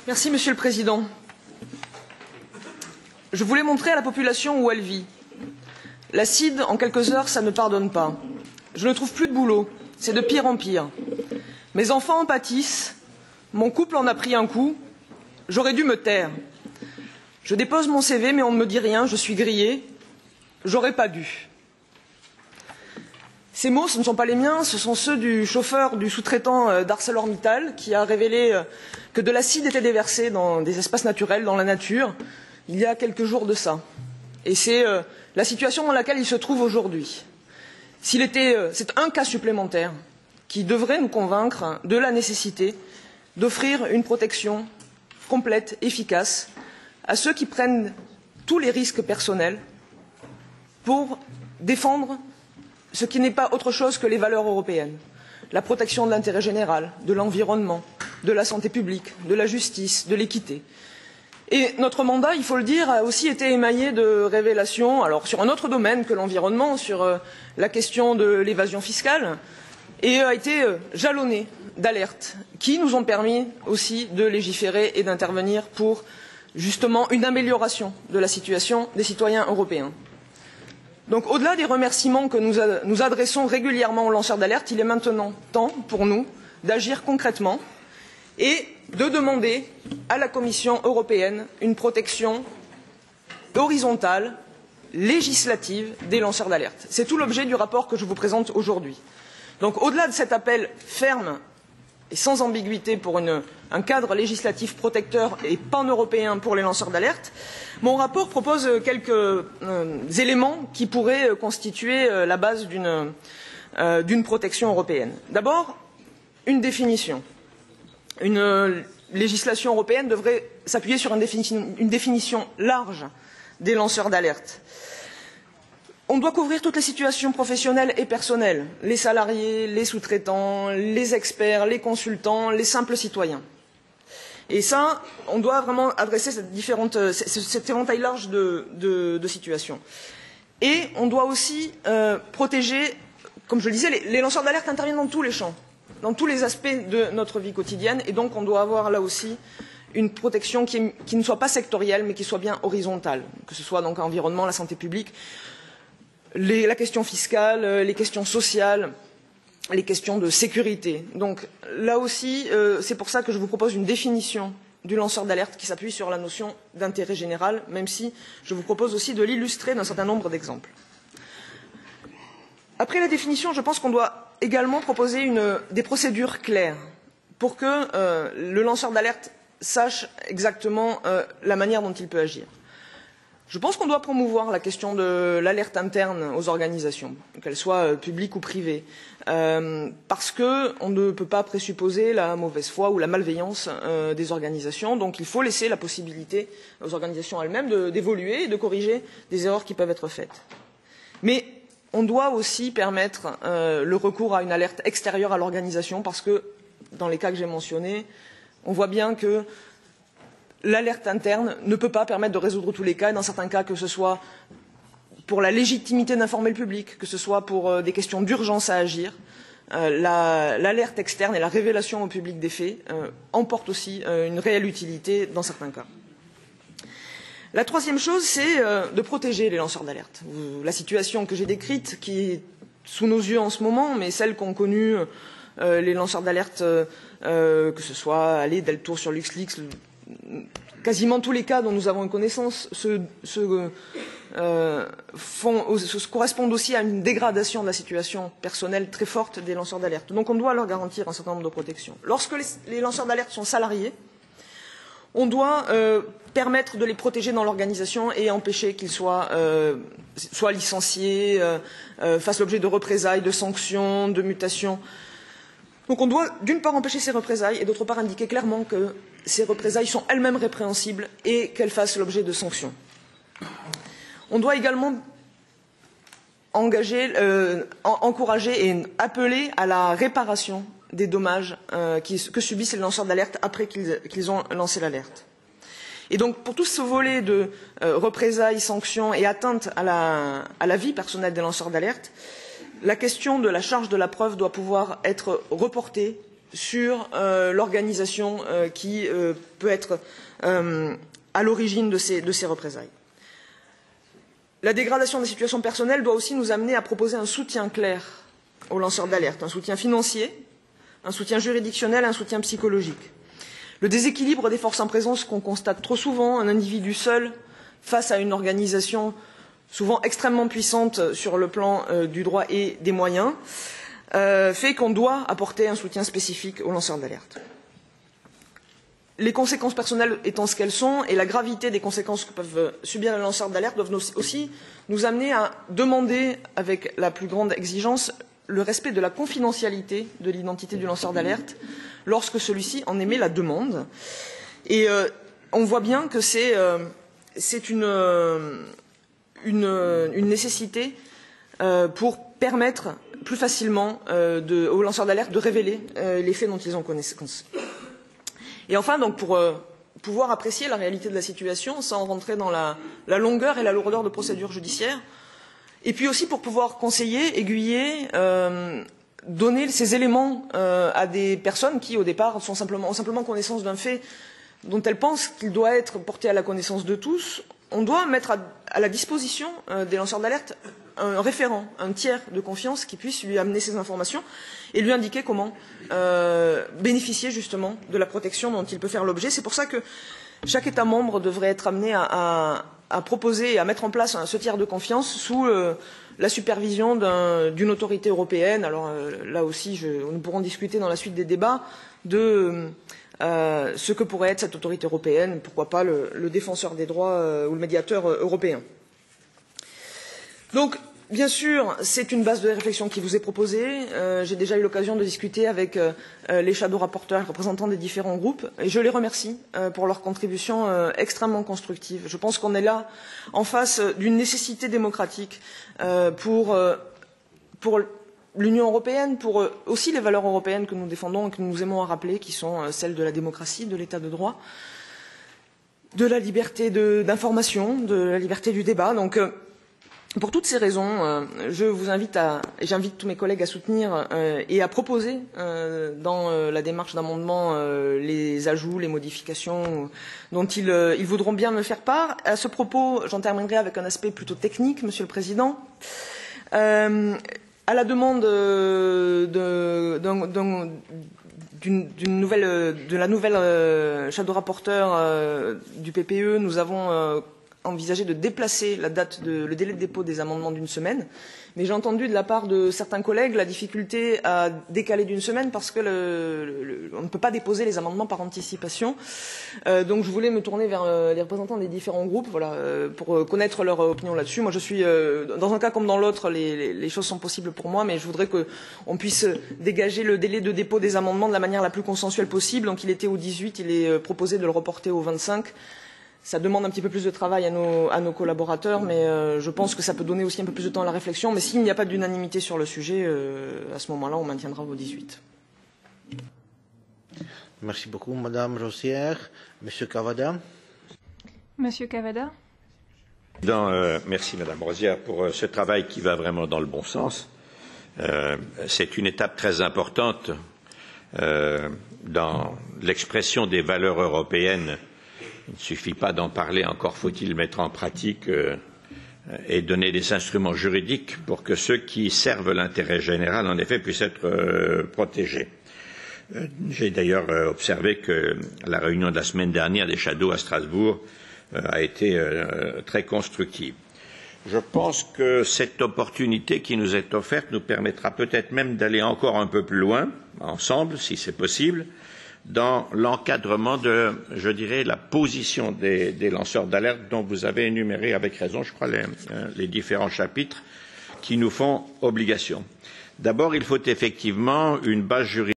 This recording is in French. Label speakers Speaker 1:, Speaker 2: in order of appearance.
Speaker 1: Merci, Monsieur le Président. Je voulais montrer à la population où elle vit. L'acide, en quelques heures, ça ne pardonne pas. Je ne trouve plus de boulot. C'est de pire en pire. Mes enfants en pâtissent. Mon couple en a pris un coup. J'aurais dû me taire. Je dépose mon CV, mais on ne me dit rien. Je suis grillé. J'aurais pas dû. Ces mots, ce ne sont pas les miens, ce sont ceux du chauffeur du sous-traitant d'ArcelorMittal qui a révélé que de l'acide était déversé dans des espaces naturels, dans la nature, il y a quelques jours de ça. Et c'est la situation dans laquelle il se trouve aujourd'hui. C'est un cas supplémentaire qui devrait nous convaincre de la nécessité d'offrir une protection complète, efficace, à ceux qui prennent tous les risques personnels pour défendre ce qui n'est pas autre chose que les valeurs européennes, la protection de l'intérêt général, de l'environnement, de la santé publique, de la justice, de l'équité. Et notre mandat, il faut le dire, a aussi été émaillé de révélations, alors sur un autre domaine que l'environnement, sur la question de l'évasion fiscale, et a été jalonné d'alertes qui nous ont permis aussi de légiférer et d'intervenir pour justement une amélioration de la situation des citoyens européens. Donc au-delà des remerciements que nous adressons régulièrement aux lanceurs d'alerte, il est maintenant temps pour nous d'agir concrètement et de demander à la Commission européenne une protection horizontale, législative des lanceurs d'alerte. C'est tout l'objet du rapport que je vous présente aujourd'hui. Donc au-delà de cet appel ferme et sans ambiguïté pour un cadre législatif protecteur et pan-européen pour les lanceurs d'alerte, mon rapport propose quelques éléments qui pourraient constituer la base d'une protection européenne. D'abord, une définition. Une législation européenne devrait s'appuyer sur une définition large des lanceurs d'alerte. On doit couvrir toutes les situations professionnelles et personnelles, les salariés, les sous-traitants, les experts, les consultants, les simples citoyens. Et ça, on doit vraiment adresser cet éventail large de situations. Et on doit aussi protéger, comme je le disais, les lanceurs d'alerte interviennent dans tous les champs, dans tous les aspects de notre vie quotidienne, et donc on doit avoir là aussi une protection qui ne soit pas sectorielle, mais qui soit bien horizontale, que ce soit donc l'environnement, la santé publique, la question fiscale, les questions sociales, les questions de sécurité. Donc là aussi, c'est pour ça que je vous propose une définition du lanceur d'alerte qui s'appuie sur la notion d'intérêt général, même si je vous propose aussi de l'illustrer d'un certain nombre d'exemples. Après la définition, je pense qu'on doit également proposer des procédures claires pour que le lanceur d'alerte sache exactement la manière dont il peut agir. Je pense qu'on doit promouvoir la question de l'alerte interne aux organisations, qu'elles soient publiques ou privées, parce qu'on ne peut pas présupposer la mauvaise foi ou la malveillance des organisations. Donc il faut laisser la possibilité aux organisations elles-mêmes d'évoluer et de corriger des erreurs qui peuvent être faites. Mais on doit aussi permettre le recours à une alerte extérieure à l'organisation, parce que dans les cas que j'ai mentionnés, on voit bien que l'alerte interne ne peut pas permettre de résoudre tous les cas, et dans certains cas, que ce soit pour la légitimité d'informer le public, que ce soit pour des questions d'urgence à agir, l'alerte externe et la révélation au public des faits emportent aussi une réelle utilité dans certains cas. La troisième chose, c'est de protéger les lanceurs d'alerte. La situation que j'ai décrite, qui est sous nos yeux en ce moment, mais celle qu'ont connue les lanceurs d'alerte, que ce soit Deltour sur LuxLeaks, quasiment tous les cas dont nous avons une connaissance correspondent aussi à une dégradation de la situation personnelle très forte des lanceurs d'alerte. Donc on doit leur garantir un certain nombre de protections. Lorsque les lanceurs d'alerte sont salariés, on doit permettre de les protéger dans l'organisation et empêcher qu'ils soient licenciés, fassent l'objet de représailles, de sanctions, de mutations. Donc on doit d'une part empêcher ces représailles et d'autre part indiquer clairement que ces représailles sont elles-mêmes répréhensibles et qu'elles fassent l'objet de sanctions. On doit également encourager et appeler à la réparation des dommages que subissent les lanceurs d'alerte après qu'ils ont lancé l'alerte. Et donc pour tout ce volet de représailles, sanctions et atteintes à la vie personnelle des lanceurs d'alerte, la question de la charge de la preuve doit pouvoir être reportée sur l'organisation qui peut être à l'origine de ces représailles. La dégradation des situations personnelles doit aussi nous amener à proposer un soutien clair aux lanceurs d'alerte, un soutien financier, un soutien juridictionnel, un soutien psychologique. Le déséquilibre des forces en présence qu'on constate trop souvent, un individu seul face à une organisation souvent extrêmement puissante sur le plan du droit et des moyens, fait qu'on doit apporter un soutien spécifique aux lanceurs d'alerte. Les conséquences personnelles étant ce qu'elles sont, et la gravité des conséquences que peuvent subir les lanceurs d'alerte doivent aussi nous amener à demander avec la plus grande exigence le respect de la confidentialité de l'identité du lanceur d'alerte lorsque celui-ci en émet la demande. Et on voit bien que c'est une nécessité pour permettre plus facilement aux lanceurs d'alerte de révéler les faits dont ils ont connaissance. Et enfin, donc, pour pouvoir apprécier la réalité de la situation sans rentrer dans la longueur et la lourdeur de procédures judiciaires, et puis aussi pour pouvoir conseiller, aiguiller, donner ces éléments à des personnes qui, au départ, ont simplement connaissance d'un fait dont elles pensent qu'il doit être porté à la connaissance de tous. On doit mettre à la disposition des lanceurs d'alerte un référent, un tiers de confiance qui puisse lui amener ces informations et lui indiquer comment bénéficier justement de la protection dont il peut faire l'objet. C'est pour ça que chaque État membre devrait être amené à proposer et à mettre en place ce tiers de confiance sous la supervision d'une autorité européenne. Alors là aussi, nous pourrons discuter dans la suite des débats de ce que pourrait être cette autorité européenne, pourquoi pas le défenseur des droits ou le médiateur européen. Donc, bien sûr, c'est une base de réflexion qui vous est proposée. J'ai déjà eu l'occasion de discuter avec les shadow rapporteurs et les représentants des différents groupes, et je les remercie pour leur contribution extrêmement constructive. Je pense qu'on est là en face d'une nécessité démocratique pour l'Union européenne, pour aussi les valeurs européennes que nous défendons et que nous aimons à rappeler, qui sont celles de la démocratie, de l'état de droit, de la liberté d'information, de la liberté du débat. Donc, pour toutes ces raisons, je vous invite et j'invite tous mes collègues à soutenir et à proposer dans la démarche d'amendement les ajouts, les modifications dont ils voudront bien me faire part. À ce propos, j'en terminerai avec un aspect plutôt technique, Monsieur le Président. À la demande de la nouvelle shadow rapporteur du PPE, nous avons envisager de déplacer le délai de dépôt des amendements d'une semaine. Mais j'ai entendu de la part de certains collègues la difficulté à décaler d'une semaine parce que on ne peut pas déposer les amendements par anticipation. Donc je voulais me tourner vers les représentants des différents groupes, voilà, pour connaître leur opinion là-dessus. Moi je suis, dans un cas comme dans l'autre, les choses sont possibles pour moi, mais je voudrais qu'on puisse dégager le délai de dépôt des amendements de la manière la plus consensuelle possible. Donc il était au 18, il est proposé de le reporter au 25. Ça demande un petit peu plus de travail à nos collaborateurs, mais je pense que ça peut donner aussi un peu plus de temps à la réflexion. Mais s'il n'y a pas d'unanimité sur le sujet, à ce moment-là, on maintiendra au 18.
Speaker 2: Merci beaucoup, Madame Rossière. Monsieur Cavada.
Speaker 3: Monsieur Cavada.
Speaker 4: Merci, Madame Rozière, pour ce travail qui va vraiment dans le bon sens. C'est une étape très importante dans l'expression des valeurs européennes. Il ne suffit pas d'en parler, encore faut-il le mettre en pratique et donner des instruments juridiques pour que ceux qui servent l'intérêt général, en effet, puissent être protégés. J'ai d'ailleurs observé que la réunion de la semaine dernière des Shadows à Strasbourg a été très constructive. Je pense que cette opportunité qui nous est offerte nous permettra peut-être même d'aller encore un peu plus loin, ensemble, si c'est possible, dans l'encadrement de, je dirais, la position des lanceurs d'alerte dont vous avez énuméré avec raison, je crois, les différents chapitres qui nous font obligation. D'abord, il faut effectivement une base juridique